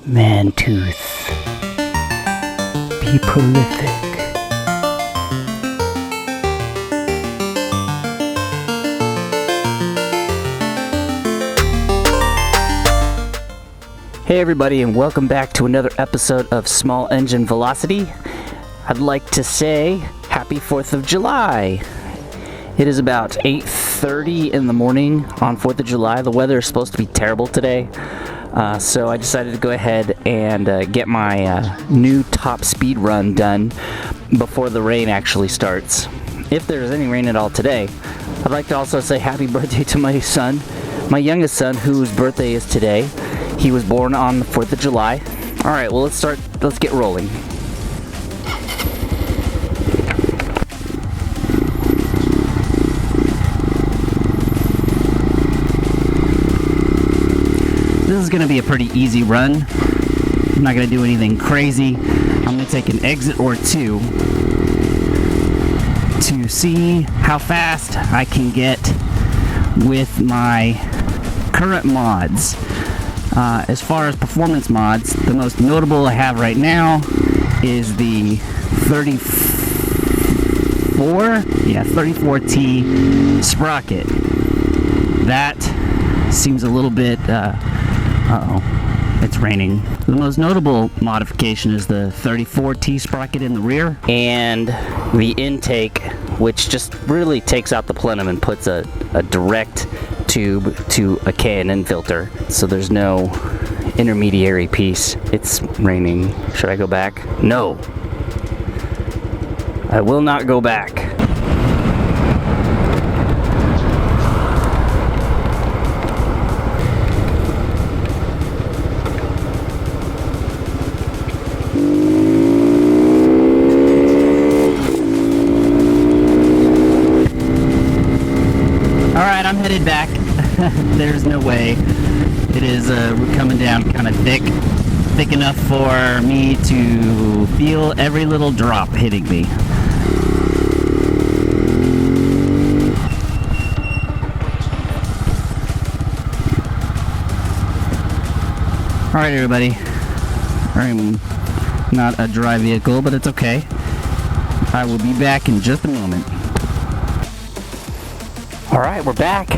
Man-tooth. Be prolific. Hey everybody, and welcome back to another episode of Small Engine Velocity. I'd like to say happy 4th of July. It is about 8:30 in the morning on 4th of July. The weather is supposed to be terrible today. So I decided to go ahead and get my new top speed run done before the rain actually starts. If there's any rain at all today. I'd like to also say happy birthday to my son, my youngest son, whose birthday is today. He was born on the 4th of July. Alright, well let's get rolling. This is going to be a pretty easy run. I'm not going to do anything crazy. I'm going to take an exit or two to see how fast I can get with my current mods. As far as performance mods, the most notable I have right now is the 34T Sprocket. That seems a little bit, it's raining. The most notable modification is the 34T Sprocket in the rear, and the intake, which just really takes out the plenum and puts a direct tube to a K&N filter, so there's no intermediary piece. It's raining. Should I go back? No. I will not go back. I'm headed back. There's no way. It is coming down kind of thick enough for me to feel every little drop hitting me. Alright everybody, I'm not a dry vehicle, but it's okay. I will be back in just a moment. Alright, we're back.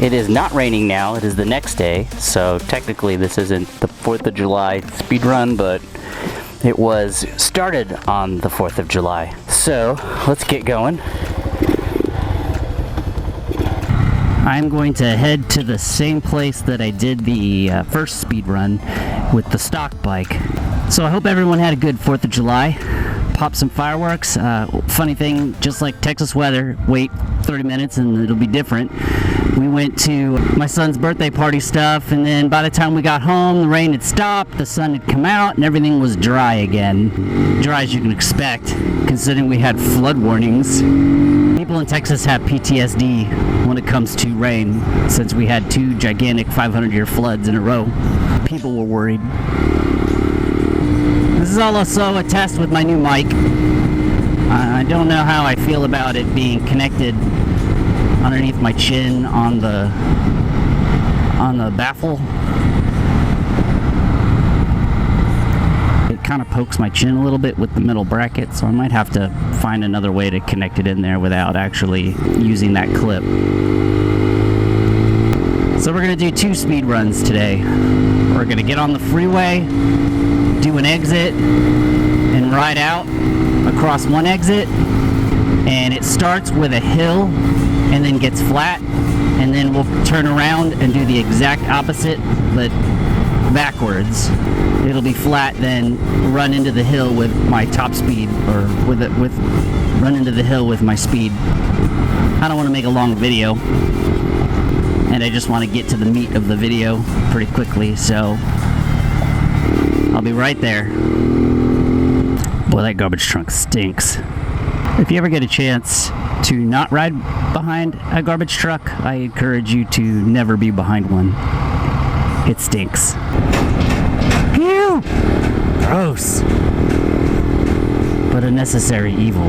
It is not raining now, it is the next day, so technically this isn't the 4th of July speed run, but it was started on the 4th of July. So, let's get going. I'm going to head to the same place that I did the first speed run with the stock bike. So I hope everyone had a good 4th of July. Pop some fireworks. Funny thing, just like Texas weather, wait 30 minutes and it'll be different. We went to my son's birthday party stuff, and then by the time we got home, the rain had stopped, the sun had come out, and everything was dry again. Dry as you can expect, considering we had flood warnings. People in Texas have PTSD when it comes to rain, since we had 2 gigantic 500-year floods in a row. People were worried. This is also a test with my new mic. I don't know how I feel about it being connected underneath my chin on the baffle. It kind of pokes my chin a little bit with the middle bracket, so I might have to find another way to connect it in there without actually using that clip. So we're going to do 2 speed runs today. We're going to get on the freeway, do an exit, and ride out across one exit, and it starts with a hill and then gets flat, and then we'll turn around and do the exact opposite but backwards. It'll be flat, then run into the hill with my top speed, or run into the hill with my speed. I don't want to make a long video, and I just want to get to the meat of the video pretty quickly, so I'll be right there. Boy, that garbage truck stinks. If you ever get a chance to not ride behind a garbage truck, I encourage you to never be behind one. It stinks. Ew! Gross. But a necessary evil.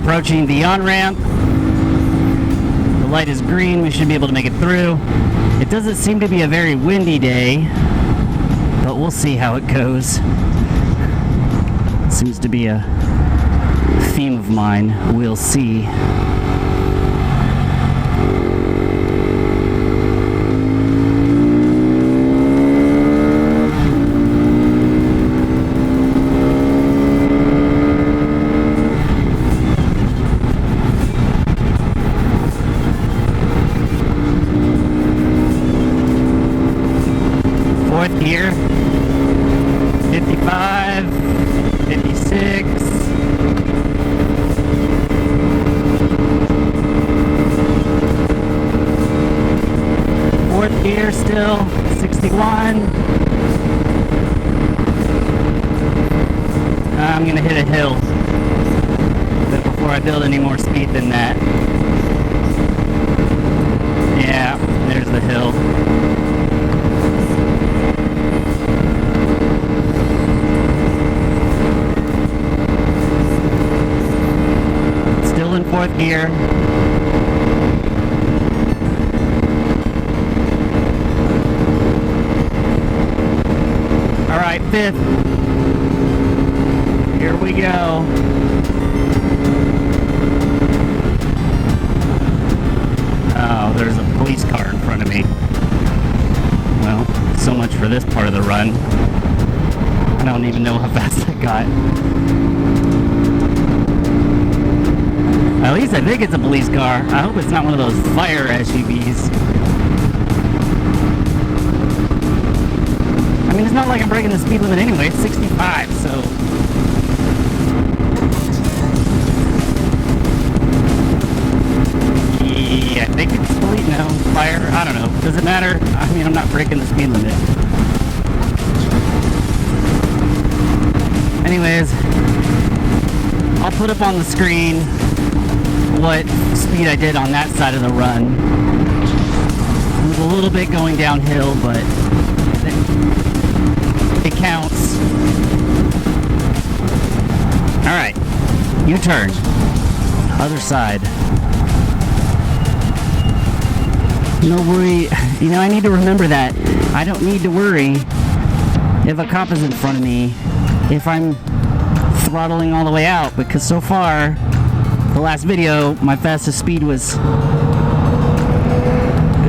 approaching the on-ramp. The light is green. We should be able to make it through. It doesn't seem to be a very windy day, but we'll see how it goes. It seems to be a theme of mine. We'll see. Here, 55, 56, fourth gear still, 61. I'm gonna hit a hill, but before I build any more speed than that. Yeah, there's the hill. In fourth gear. All right, fifth. Here we go. Oh, there's a police car in front of me. Well, so much for this part of the run. I don't even know how fast I got. At least I think it's a police car. I hope it's not one of those fire SUVs. I mean, it's not like I'm breaking the speed limit anyway. It's 65, so... Yeah, I think it's police. No, fire. I don't know. Does it matter? I mean, I'm not breaking the speed limit. Anyways, I'll put up on the screen what speed I did on that side of the run. It was a little bit going downhill, but it counts. Alright, U-turn. Other side. No worry. You know, I need to remember that. I don't need to worry if a cop is in front of me if I'm throttling all the way out, because so far the last video, my fastest speed was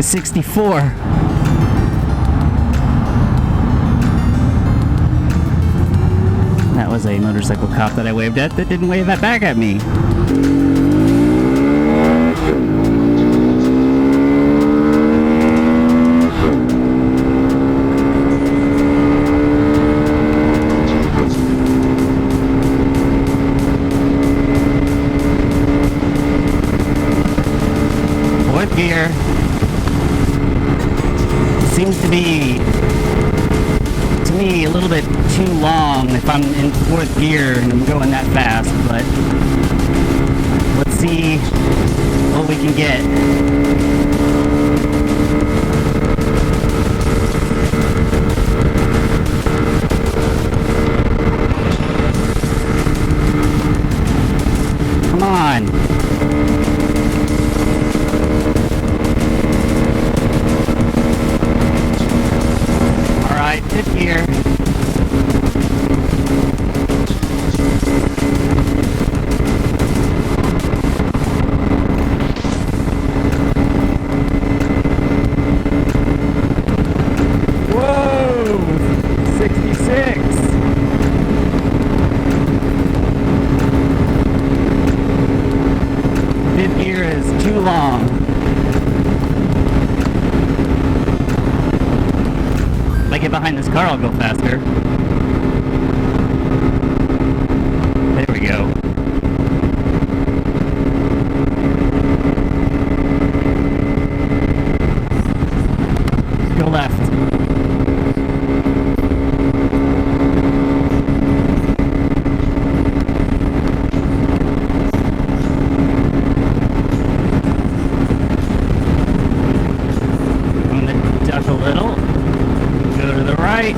64. That was a motorcycle cop that I waved at that didn't wave that back at me. Gear seems to be, to me, a little bit too long if I'm in fourth gear and I'm going that fast, but let's see what we can get. Come on. Fifth gear. Whoa! 66. Fifth gear is too long. If I get behind this car, I'll go faster. There we go. Go left. I'm gonna duck a little. Go to the right.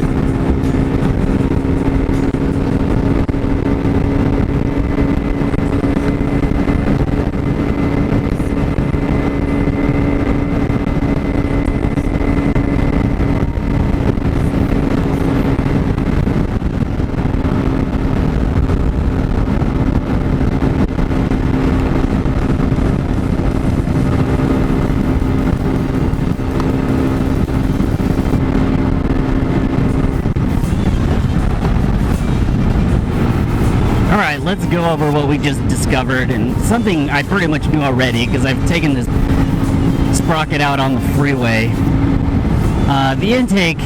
let's go over what we just discovered, and something I pretty much knew already because I've taken this Sprocket out on the freeway. The intake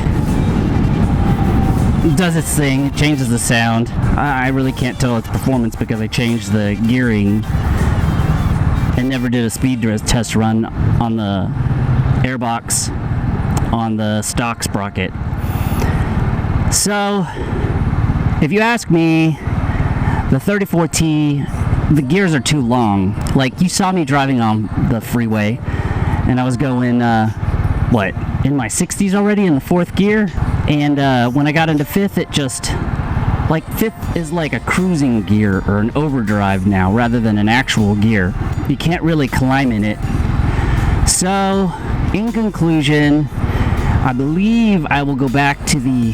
does its thing, it changes the sound. I really can't tell its performance because I changed the gearing and never did a speed test run on the airbox on the stock Sprocket. So, if you ask me, the 34T, the gears are too long. Like, you saw me driving on the freeway, and I was going, in my 60s already in the 4th gear, and when I got into 5th, it just, like, 5th is like a cruising gear or an overdrive now, rather than an actual gear. You can't really climb in it. So, in conclusion, I believe I will go back to the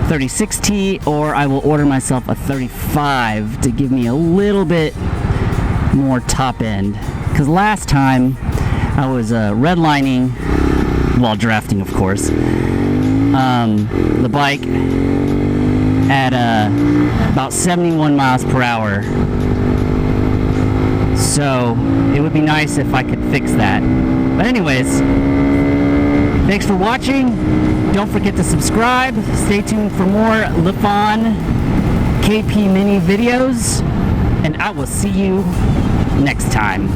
36T, or I will order myself a 35 to give me a little bit more top end. Because last time I was redlining, while drafting of course, the bike at about 71 miles per hour. So it would be nice if I could fix that. But anyways, thanks for watching. Don't forget to subscribe. Stay tuned for more Lifan KP Mini videos, and I will see you next time.